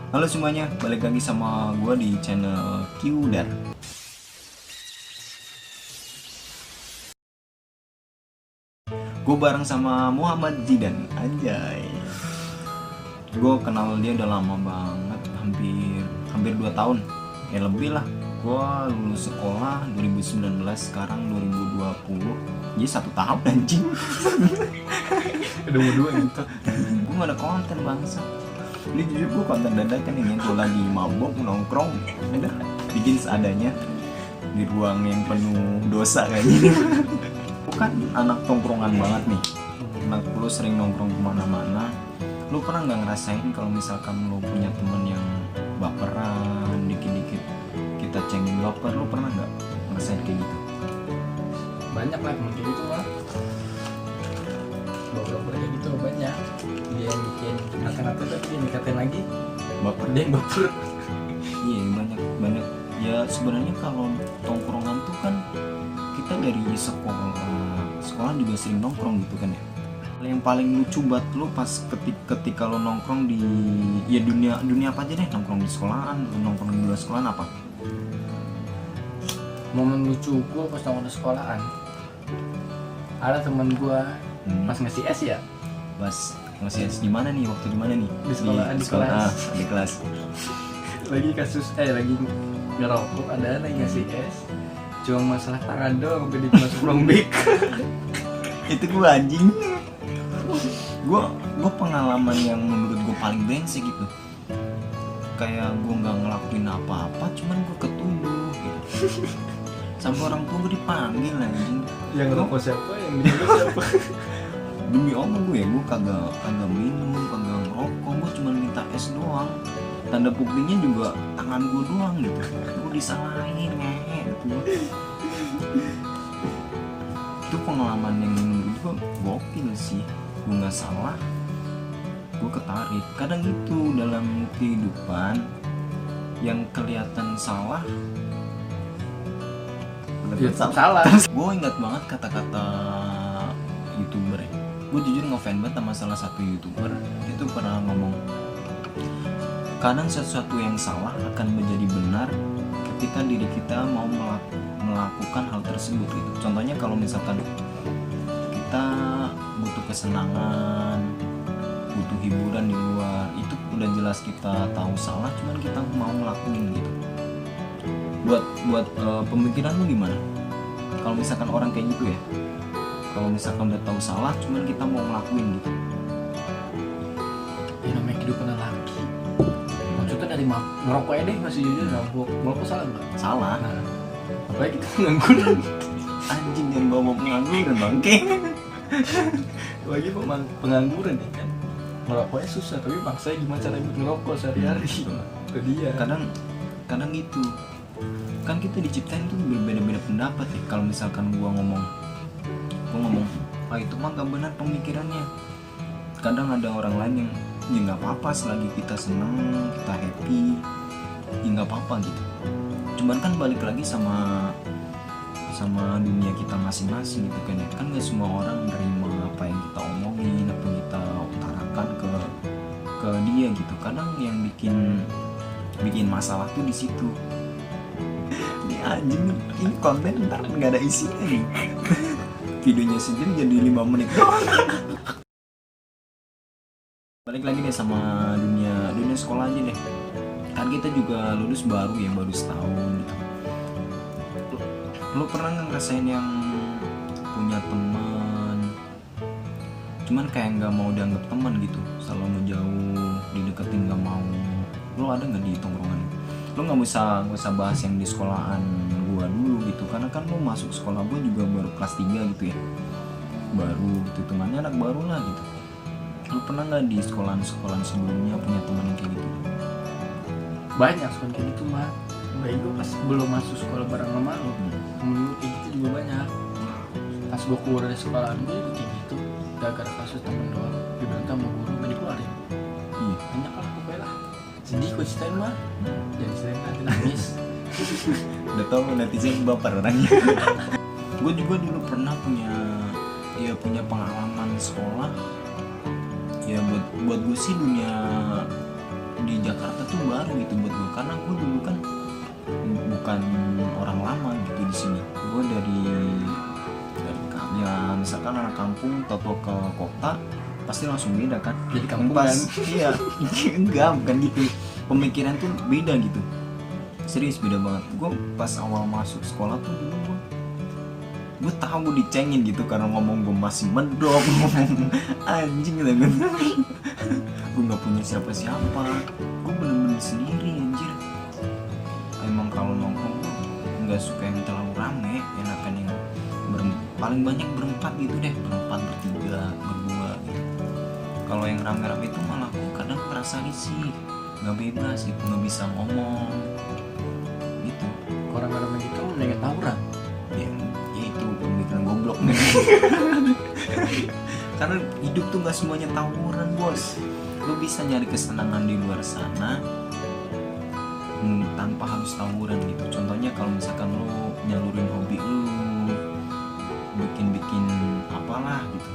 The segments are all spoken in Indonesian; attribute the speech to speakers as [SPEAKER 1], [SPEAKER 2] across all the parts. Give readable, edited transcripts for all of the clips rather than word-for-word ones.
[SPEAKER 1] Halo semuanya, balik lagi sama gue di channel Qdar. Gue bareng sama Muhammad Zidan, anjay. Gue kenal dia udah lama banget, hampir 2 tahun, ya lebih lah. Gue lulus sekolah 2019, sekarang 2020, jadi 1 tahun anjing.
[SPEAKER 2] Udah mau 2 gitu.
[SPEAKER 1] Gue gak ada konten bangsa. Ini jujur gue konten dadakan ini, gue lagi mabok nongkrong, udah bikin seadanya di ruang yang penuh dosa kayak gini. Bukan anak tongkrongan banget nih, anak lu sering nongkrong kemana-mana. Lu pernah nggak ngerasain kalau misalkan lu punya temen yang baperan, dikit-dikit kita cengin baper, lu pernah nggak ngerasain kayak gitu?
[SPEAKER 2] Banyak lah temen kayak gitu mah. Baper kayak gitu banyak. Dia yang bikin nakal-nakal tapi dia dikatain lagi.
[SPEAKER 1] Baper?
[SPEAKER 2] Dia yang baper.
[SPEAKER 1] Iya, banyak. Ya sebenarnya kalau tongkrongan tuh kan kita dari sekolah juga sering nongkrong gitu kan ya. Yang paling lucu buat lu pas ketika lo nongkrong di ya dunia apa aja deh, nongkrong di sekolahan, nongkrong di luar sekolahan apa?
[SPEAKER 2] Momen lucu gue pas nongkrong di sekolahan. Ada temen gue pas ngasih es ya.
[SPEAKER 1] Pas masih di mana nih, waktu di mana nih?
[SPEAKER 2] Di sekolah, di
[SPEAKER 1] sekolah.
[SPEAKER 2] kelas.
[SPEAKER 1] Di kelas.
[SPEAKER 2] Lagi kasus lagi ngerokok, ada lagi ngasih es. Cuma masalah tangan doang sampai dimasuk rombik.
[SPEAKER 1] Itu gue anjing. Gue pengalaman yang menurut gue paling brengsek gitu. Kayak gue nggak ngelakuin apa-apa, cuman gue ketuduh gitu. Sampai orang tua gue dipanggil anjing.
[SPEAKER 2] Yang ngerokok siapa? Yang dijaga siapa?
[SPEAKER 1] Demi Allah gue kagak minum, kagak ngerokok, gue cuma minta es doang. Tanda buktinya juga tangan gue doang gitu. Gue disalahin ngehe gitu. Itu pengalaman yang menurut gue gokil sih. Gue nggak salah, gue ketarik. Kadang itu dalam kehidupan yang kelihatan salah,
[SPEAKER 2] Ya, salah.
[SPEAKER 1] Gue ingat banget kata-kata YouTuber ya. Gue jujur ngefans banget sama salah satu YouTuber. Itu pernah ngomong, kadang sesuatu yang salah akan menjadi benar ketika diri kita mau melakukan hal tersebut gitu. Contohnya kalau misalkan kita butuh kesenangan, butuh hiburan di luar, itu udah jelas kita tahu salah, cuman kita mau ngelakuin gitu. Buat pemikiran lu gimana? Kalau misalkan orang kayak gitu ya, kalau misalkan udah tahu salah, cuman kita mau ngelakuin gitu.
[SPEAKER 2] Ya namanya kehidupan lelaki. Maksudnya dari ngerokok aja deh, masih jujur ngerokok salah nggak?
[SPEAKER 1] Salah.
[SPEAKER 2] Nah, apalagi kita pengangguran.
[SPEAKER 1] Anjing yang bawa pengangguran bangke.
[SPEAKER 2] Lagi pengangguran ya kan. Ngerokoknya susah, tapi maksa gimana cara buat ngerokok sehari-hari. Itu dia.
[SPEAKER 1] Kadang gitu. Kan kita diciptain tuh berbeda-beda pendapat ya. Kalau misalkan gua ngomong itu mah gak benar pemikirannya. Kadang ada orang lain yang ya nggak apa-apa selagi kita seneng, kita happy, ya nggak apa-apa gitu. Cuman kan balik lagi sama dunia kita masing-masing gitu kan ya. Kan gak semua orang menerima apa yang kita omongin, apa yang kita utarakan ke dia gitu. Kadang yang bikin masalah tuh di situ. Ini anjing, ini konten ntar nggak ada isinya nih. Videonya sendiri jadi 5 menit doang. Balik lagi deh sama dunia sekolah aja deh. Kan kita juga lulus baru setahun gitu. Lu pernah nggak ngerasain yang punya teman, cuman kayak nggak mau dianggap teman gitu, selalu ngejauh, dideketin nggak mau? Lu ada nggak di tongkrongan? Lu nggak usah bahas yang di sekolahan gua dulu gitu, karena kan lu masuk sekolah gua juga baru kelas 3 gitu ya, baru gitu, temannya anak baru lah gitu. Lu pernah nggak di sekolahan sebelumnya punya teman yang kayak gitu?
[SPEAKER 2] Banyak sekolah kayak gitu mah. Baik gue pas belum masuk sekolah bareng sama lu, temen gue kayak gitu juga banyak. Pas gue keluar dari sekolah gue juga kayak gitu. Gara-gara kasus temen doang, diberantem sama guru, gak dikeluarin.
[SPEAKER 1] Iya.
[SPEAKER 2] Banyak lah pokoknya lah. Sedih gue ceritain mah. Jangan ceritain nanti nangis.
[SPEAKER 1] Udah tau netizen baper orangnya. Gue juga dulu pernah punya pengalaman sekolah. Ya buat gue sih dunia di Jakarta tuh baru gitu buat gue, karena gue dulu kan bukan orang lama gitu di sini. Gue dari ya misalkan anak kampung tato ke kota pasti langsung beda kan.
[SPEAKER 2] Jadi kampung
[SPEAKER 1] Pas,
[SPEAKER 2] kan?
[SPEAKER 1] iya enggak bukan gitu, pemikiran tuh beda gitu, serius beda banget. Gue pas awal masuk sekolah tuh dulu gue tahu gue dicengin gitu karena ngomong gue masih mendok, ngomong anjing gitu kan. Gue nggak punya siapa-siapa, gue bener-bener sendiri anjir. Emang kalau nongkrong tuh nggak suka yang terlalu rame, enakan yang paling banyak berempat gitu deh, berempat, bertiga, berdua gitu. Kalau yang rame-rame itu malah gue kadang merasa risih, nggak bebas gitu, nggak bisa ngomong gitu.
[SPEAKER 2] Orang-orang gitu mendingan tawuran.
[SPEAKER 1] Ya itu pemikiran goblok nih. Karena hidup tuh nggak semuanya tawuran bos. Lu bisa nyari kesenangan di luar sana tanpa harus tawuran gitu. Contohnya kalau misalkan lu nyalurin hobi lu, bikin apalah gitu,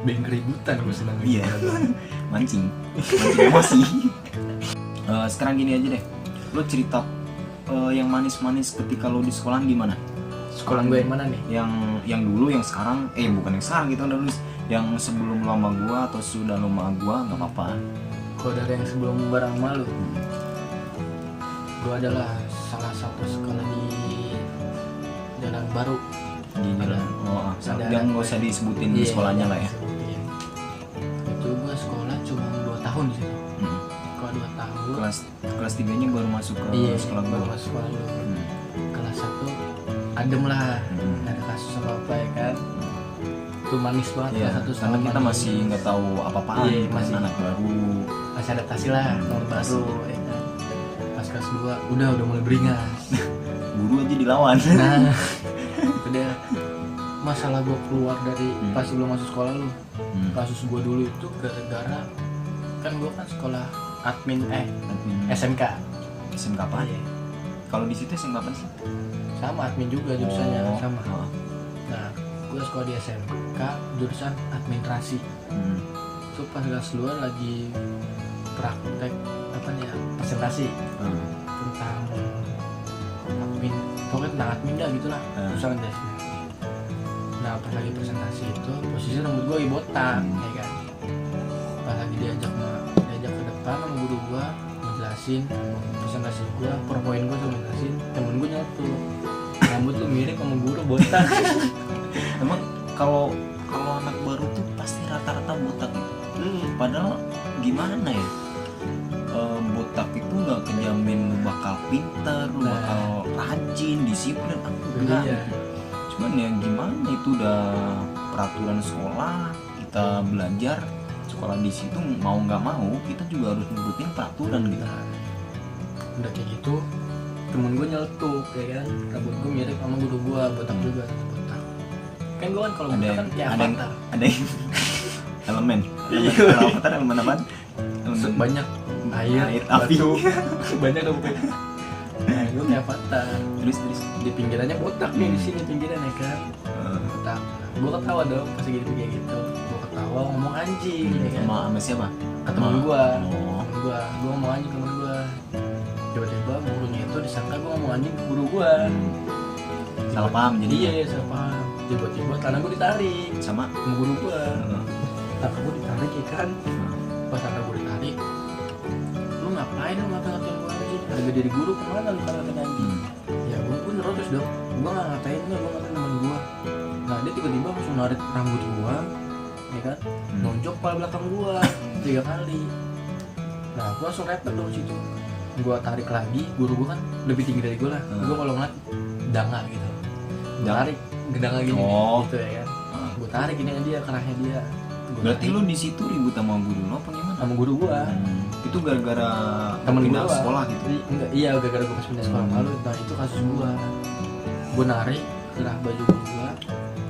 [SPEAKER 2] Bikin keributan gue senang.
[SPEAKER 1] iya. mancing emosi. Sekarang gini aja deh, lu cerita yang manis-manis ketika lu di sekolah gimana?
[SPEAKER 2] Sekolah gue yang mana nih?
[SPEAKER 1] Yang dulu, yang sekarang, bukan yang sekarang gitu, dulu yang sebelum lama gua atau sudah lama gua, nggak apa-apa.
[SPEAKER 2] Kalau dari yang sebelum barang malu, gue adalah salah satu sekolah di Jalan Baru.
[SPEAKER 1] Di jalan,
[SPEAKER 2] Ada-
[SPEAKER 1] yang nggak usah disebutin
[SPEAKER 2] Iya,
[SPEAKER 1] sekolahnya lah ya.
[SPEAKER 2] sebutin. Itu gue sekolah cuma 2 tahun di situ.
[SPEAKER 1] Hmm.
[SPEAKER 2] Kalau 2 tahun.
[SPEAKER 1] Kelas 3-nya baru masuk ke
[SPEAKER 2] Iya,
[SPEAKER 1] sekolah
[SPEAKER 2] baru
[SPEAKER 1] gua.
[SPEAKER 2] masuk sekolah lu.
[SPEAKER 1] Hmm.
[SPEAKER 2] Kelas 1 adem lah,
[SPEAKER 1] Hmm.
[SPEAKER 2] nggak ada kasus apa ya kan. Itu manis banget
[SPEAKER 1] Iya,
[SPEAKER 2] kelas 1
[SPEAKER 1] karena kita masih nggak tahu apa-apaan,
[SPEAKER 2] Iya,
[SPEAKER 1] gitu,
[SPEAKER 2] masih.
[SPEAKER 1] anak baru.
[SPEAKER 2] masih adaptasi lah, tahun
[SPEAKER 1] Pasti.
[SPEAKER 2] baru ya kan. Pas kelas 2 udah mulai beringas.
[SPEAKER 1] Guru aja dilawan.
[SPEAKER 2] Nah, udah masalah gue keluar dari pas sebelum masuk sekolah lu. Kasus gue dulu itu gara-gara kan gue kan sekolah admin SMK.
[SPEAKER 1] SMK apa?
[SPEAKER 2] Iya.
[SPEAKER 1] Kalau di situ SMK apa sih?
[SPEAKER 2] Sama admin juga jurusannya
[SPEAKER 1] Oh.
[SPEAKER 2] sama.
[SPEAKER 1] Oh.
[SPEAKER 2] Nah, gue sekolah di SMK jurusan administrasi.
[SPEAKER 1] Hmm.
[SPEAKER 2] Itu pas kelas 2 lagi praktek apa nih ya, presentasi
[SPEAKER 1] Hmm.
[SPEAKER 2] tentang admin, pokoknya tentang admin dah gitulah, urusan deh. Nah, pas lagi presentasi itu posisi rambut gue lagi botak, ya kan. Pas lagi diajak ke depan sama guru gue ngejelasin presentasi gue, PowerPoint gue sama ngejelasin, temen gue nyeletuk, rambut lu mirip sama guru botak.
[SPEAKER 1] Emang kalau anak baru tuh pasti rata-rata botak gitu. Padahal gimana ya? Botak itu nggak kejamin lu bakal pinter, lu
[SPEAKER 2] Nah.
[SPEAKER 1] bakal rajin, disiplin, enggak.
[SPEAKER 2] Iya.
[SPEAKER 1] Cuman ya gimana, itu udah peraturan sekolah, kita belajar sekolah di situ mau nggak mau kita juga harus ngikutin peraturan gitu.
[SPEAKER 2] Nah, udah kayak gitu temen gue nyeletuk ya kan, rambut gue mirip sama guru gue, botak juga, botak. Kan gue kan kalau
[SPEAKER 1] Ada
[SPEAKER 2] botak
[SPEAKER 1] yang
[SPEAKER 2] kan kayak
[SPEAKER 1] ada yang
[SPEAKER 2] avatar.
[SPEAKER 1] ada yang elemen.
[SPEAKER 2] Iya.
[SPEAKER 1] Kalau avatar elemen apaan? Elemen
[SPEAKER 2] Banyak air,
[SPEAKER 1] api.
[SPEAKER 2] batu, banyak dong pokoknya. Nah, gue kayak avatar.
[SPEAKER 1] Terus
[SPEAKER 2] Di pinggirannya botak nih, di sini pinggirannya kan botak. Gue ketawa dong pas gitu kayak gitu. Gue ketawa ngomong anjing ya kan.
[SPEAKER 1] sama siapa?
[SPEAKER 2] Ke temen gue,
[SPEAKER 1] Oh.
[SPEAKER 2] gue ngomong anjing ke temen gue. Tiba-tiba gurunya itu disangka gue ngomong anjing ke guru gue.
[SPEAKER 1] Salah paham jadi
[SPEAKER 2] Iya, salah paham. Tiba-tiba tangan gue ditarik
[SPEAKER 1] sama
[SPEAKER 2] sama guru gue. Tangan gue ditarik ya kan. Pas tangan gue ditarik, lu ngapain lu ngata-ngatain gue anjing? Harga diri guru kemana lu ngata-ngatain anjing? Ya gue nerotis dong. Gue gak ngatain lu, gue ngatain temen gue. Nah dia tiba-tiba langsung narik rambut gue, ya kan? Nonjok kepala belakang gue 3 kali. Nah gue langsung repot dong situ. Gue tarik lagi, guru gue kan lebih tinggi dari gue lah. Gue kalau ngeliat danga gitu, gue
[SPEAKER 1] Danga?
[SPEAKER 2] tarik gedanga gini
[SPEAKER 1] Oh.
[SPEAKER 2] gitu ya kan. Gue tarik ini dia, kerahnya dia. Gua
[SPEAKER 1] Berarti
[SPEAKER 2] tarik
[SPEAKER 1] lu di situ ribut sama guru lo apa gimana?
[SPEAKER 2] sama guru gue.
[SPEAKER 1] Itu gara-gara
[SPEAKER 2] Temen
[SPEAKER 1] pindah
[SPEAKER 2] gua.
[SPEAKER 1] sekolah gitu.
[SPEAKER 2] Enggak, iya gara-gara gue pas pindah sekolah malu. Nah itu kasus gue narik kerah baju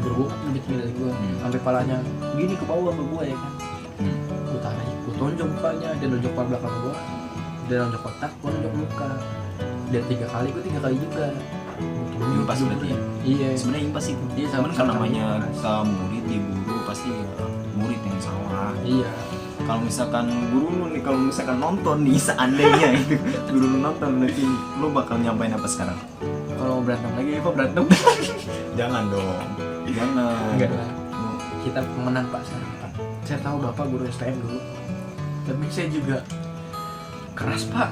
[SPEAKER 2] guru gue kan lebih tinggi dari gue, sampai palanya gini ke bawah ke gue ya kan. Gue tarik, gue tonjok mukanya, dia nonjok kepala belakang gue, dia nonjok otak, gue nonjok muka. Dia 3 kali, gue 3 kali juga. Gue tonjok
[SPEAKER 1] Impas
[SPEAKER 2] juga.
[SPEAKER 1] berarti ya?
[SPEAKER 2] Iya.
[SPEAKER 1] Sebenarnya impas itu.
[SPEAKER 2] Iya,
[SPEAKER 1] Cuman kan
[SPEAKER 2] sama-sama
[SPEAKER 1] namanya
[SPEAKER 2] impas.
[SPEAKER 1] kita murid di guru pasti murid yang salah.
[SPEAKER 2] Iya.
[SPEAKER 1] Kalau misalkan guru lu nih, kalau misalkan nonton nih seandainya itu guru lu nonton, nanti lu bakal nyampain apa sekarang?
[SPEAKER 2] Kalau mau berantem lagi apa berantem?
[SPEAKER 1] Jangan dong, jangan.
[SPEAKER 2] Enggak lah. Kita pemenang Pak sekarang Pak. Saya tahu Bapak guru STM dulu. Tapi saya juga keras Pak.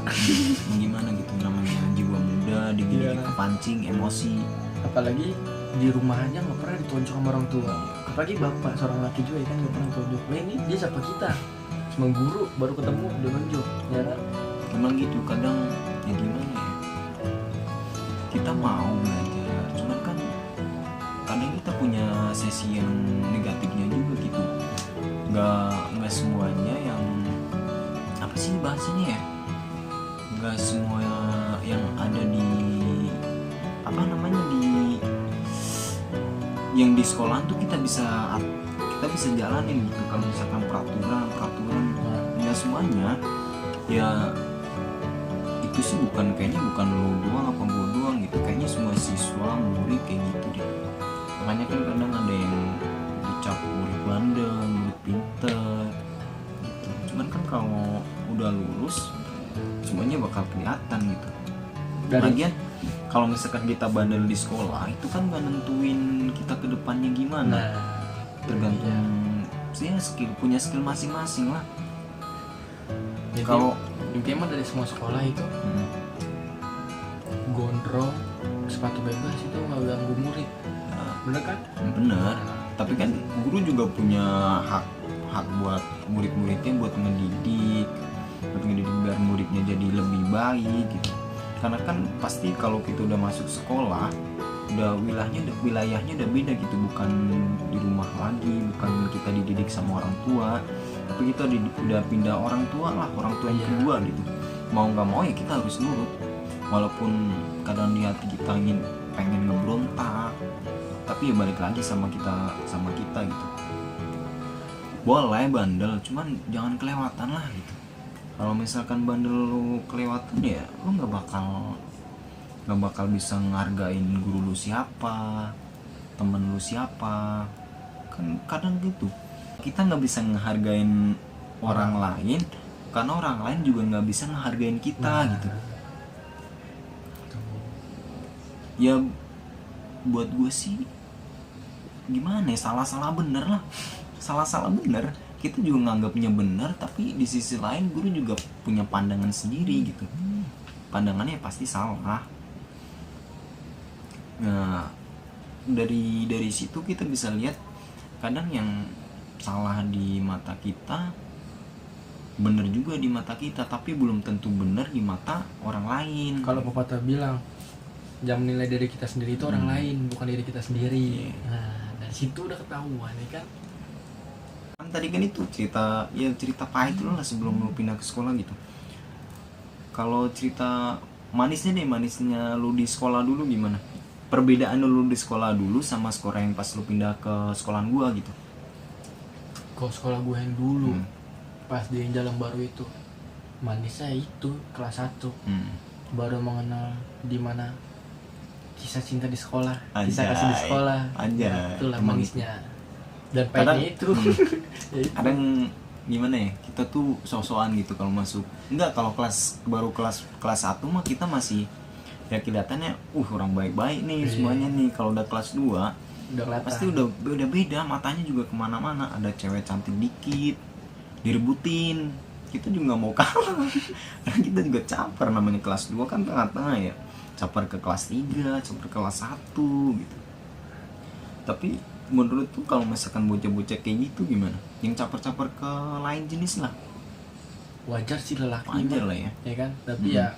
[SPEAKER 1] Gimana gitu namanya, jiwa muda dikit-dikit
[SPEAKER 2] Iya.
[SPEAKER 1] kepancing emosi.
[SPEAKER 2] Apalagi di rumah aja nggak pernah ditonjok sama orang tua. Apalagi bapak seorang laki juga ya kan nggak pernah ditonjok. Nah ini dia siapa kita? Cuma guru baru ketemu udah nonjok, ya kan?
[SPEAKER 1] Emang gitu kadang ya gimana ya, kita mau belajar cuman kan kadang kita punya sesi yang negatifnya juga gitu. Nggak semuanya yang apa sih bahasanya ya, nggak semua yang ada di apa namanya di yang di sekolahan tuh kita bisa jalanin gitu. Kalau misalkan peraturan nggak semuanya ya, itu sih kayaknya bukan lo doang apa gue doang gitu, kayaknya semua siswa murid kayak gitu deh. Makanya kan kadang ada yang dicap murid bandel, murid pinter gitu. Cuman kan kalau udah lulus semuanya bakal kelihatan gitu. Lagian kalau misalkan kita bandel di sekolah itu kan gak nentuin kita ke depannya gimana. Tergantung sih punya skill masing-masing lah.
[SPEAKER 2] Jadi,
[SPEAKER 1] Kalau
[SPEAKER 2] intinya mah dari semua sekolah itu gondrong, sepatu bebas itu nggak ganggu murid, bener kan?
[SPEAKER 1] bener, tapi kan guru juga punya hak buat murid-muridnya, buat mendidik biar muridnya jadi lebih baik gitu. Karena kan pasti kalau kita udah masuk sekolah, udah wilayahnya udah beda gitu, bukan di rumah lagi, bukan kita dididik sama orang tua, tapi kita udah pindah orang tua yang kedua gitu. Mau nggak mau ya kita harus nurut, walaupun kadang di hati kita pengen ngeberontak, tapi ya balik lagi sama kita gitu. Boleh bandel, cuman jangan kelewatan lah gitu. Kalau misalkan bandel lu kelewatan ya lu nggak bakal bisa ngehargain guru lu siapa, temen lu siapa. Kan kadang gitu kita nggak bisa ngehargain orang lain karena orang lain juga nggak bisa ngehargain kita gitu. Ya buat gue sih gimana ya, salah bener lah, salah bener. Kita juga nganggapnya benar, tapi di sisi lain guru juga punya pandangan sendiri gitu. Pandangannya pasti salah. Nah, dari situ kita bisa lihat kadang yang salah di mata kita benar juga di mata kita, tapi belum tentu benar di mata orang lain.
[SPEAKER 2] Kalau pepatah bilang jangan menilai diri kita sendiri itu orang lain, bukan diri kita sendiri. Nah, dari situ udah ketahuan ya kan.
[SPEAKER 1] Tadi kan itu cerita pahit lu lah sebelum lu pindah ke sekolah gitu. Kalau cerita manisnya lu di sekolah dulu gimana? Perbedaan lu di sekolah dulu sama sekolah yang pas lu pindah ke sekolahan gua gitu.
[SPEAKER 2] Kalau sekolah gue yang dulu pas di Jalan Baru itu manisnya itu kelas 1 baru mengenal di mana kisah cinta di sekolah, kisah kasih di sekolah. Itulah manisnya. Dan pahitnya itu
[SPEAKER 1] kadang gimana ya, kita tuh sok-sokan gitu kalau masuk. Enggak, kalau baru kelas 1 mah kita masih ya kelihatannya orang baik-baik nih semuanya nih. Kalau udah kelas 2 pasti udah beda, matanya juga kemana-mana. Ada cewek cantik dikit direbutin, kita juga mau kalah. Karena kita juga caper, namanya kelas 2 kan tengah-tengah ya, caper ke kelas 3, caper ke kelas 1 gitu. Tapi menurut tuh kalau misalkan bocah-bocah kayak gitu gimana? Yang caper-caper ke lain jenis lah.
[SPEAKER 2] Wajar sih lelaki.
[SPEAKER 1] Wajar lah ya.
[SPEAKER 2] Ya kan? Tapi ya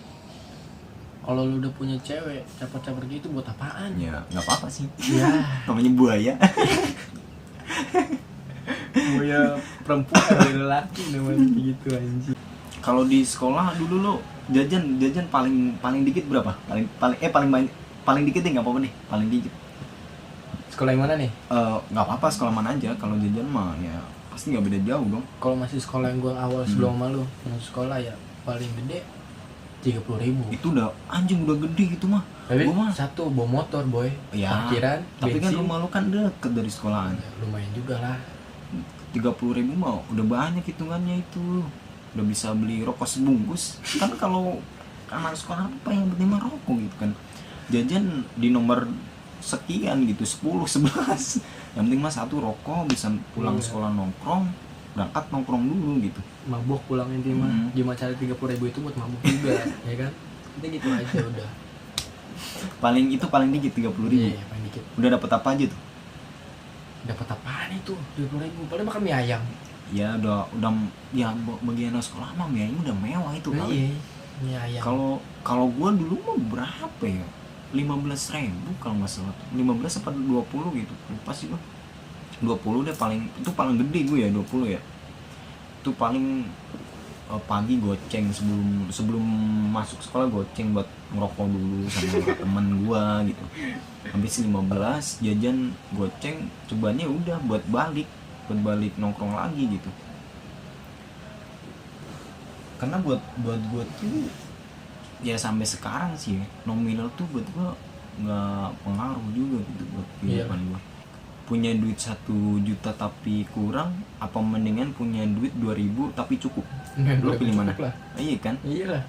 [SPEAKER 2] kalau lu udah punya cewek, caper-caper gitu buat apaan?
[SPEAKER 1] Ya nggak apa-apa sih.
[SPEAKER 2] Ya.
[SPEAKER 1] Namanya buaya.
[SPEAKER 2] Buaya perempuan dari lelaki namanya gitu anjing.
[SPEAKER 1] Kalau di sekolah dulu lo jajan paling dikit berapa? Paling dikit deh, nggak apa-apa nih. Paling dikit.
[SPEAKER 2] Sekolah yang mana nih?
[SPEAKER 1] Nggak apa-apa, sekolah mana aja. Kalau jajan mah ya pasti nggak beda jauh dong.
[SPEAKER 2] Kalau masih sekolah yang gua awal sebelum malu masuk sekolah ya paling gede 30.000.
[SPEAKER 1] Itu udah anjing, udah gede gitu mah.
[SPEAKER 2] Tapi
[SPEAKER 1] gua mah
[SPEAKER 2] satu bawa motor boy,
[SPEAKER 1] ya,
[SPEAKER 2] parkiran,
[SPEAKER 1] tapi
[SPEAKER 2] bensin.
[SPEAKER 1] kan rumah lu kan deket dari sekolahan.
[SPEAKER 2] Ya, lumayan juga lah.
[SPEAKER 1] 30.000 mah udah banyak hitungannya itu, udah bisa beli rokok sebungkus kan. Kalau anak sekolah apa yang penting mah rokok gitu kan, jajan di nomor sekian gitu, 10, 11, yang penting mah satu rokok, bisa pulang sekolah nongkrong, berangkat nongkrong dulu gitu.
[SPEAKER 2] Mabok pulang inti mah gimana cari 30.000 itu buat mabuk juga ya kan, kita gitu aja udah.
[SPEAKER 1] Paling dikit 30.000.
[SPEAKER 2] Iya, paling dikit.
[SPEAKER 1] Udah dapat apa aja tuh?
[SPEAKER 2] Dapat apaan itu 30.000? Paling makan mie ayam.
[SPEAKER 1] Ya udah ya bagi anak sekolah mah mie ayam udah mewah itu
[SPEAKER 2] Nah,
[SPEAKER 1] kali.
[SPEAKER 2] iya, mie ayam.
[SPEAKER 1] Kalau gua dulu mah berapa ya, 15.000 kalau nggak salah, 15 apa 20 gitu, lupa sih gua. 20 deh paling, itu paling gede gue ya 20 ya. Itu paling pagi goceng sebelum masuk sekolah, goceng buat ngerokok dulu sama temen gua gitu. Habis 15 jajan goceng, cobanya udah buat balik nongkrong lagi gitu. Karena buat gua tuh ya sampai sekarang sih ya, nominal tuh buat gua nggak pengaruh juga gitu buat kehidupan gua. Punya duit 1 juta tapi kurang, apa mendingan punya duit 2.000 tapi cukup? Lo pilih mana? Iya kan?
[SPEAKER 2] Iya lah.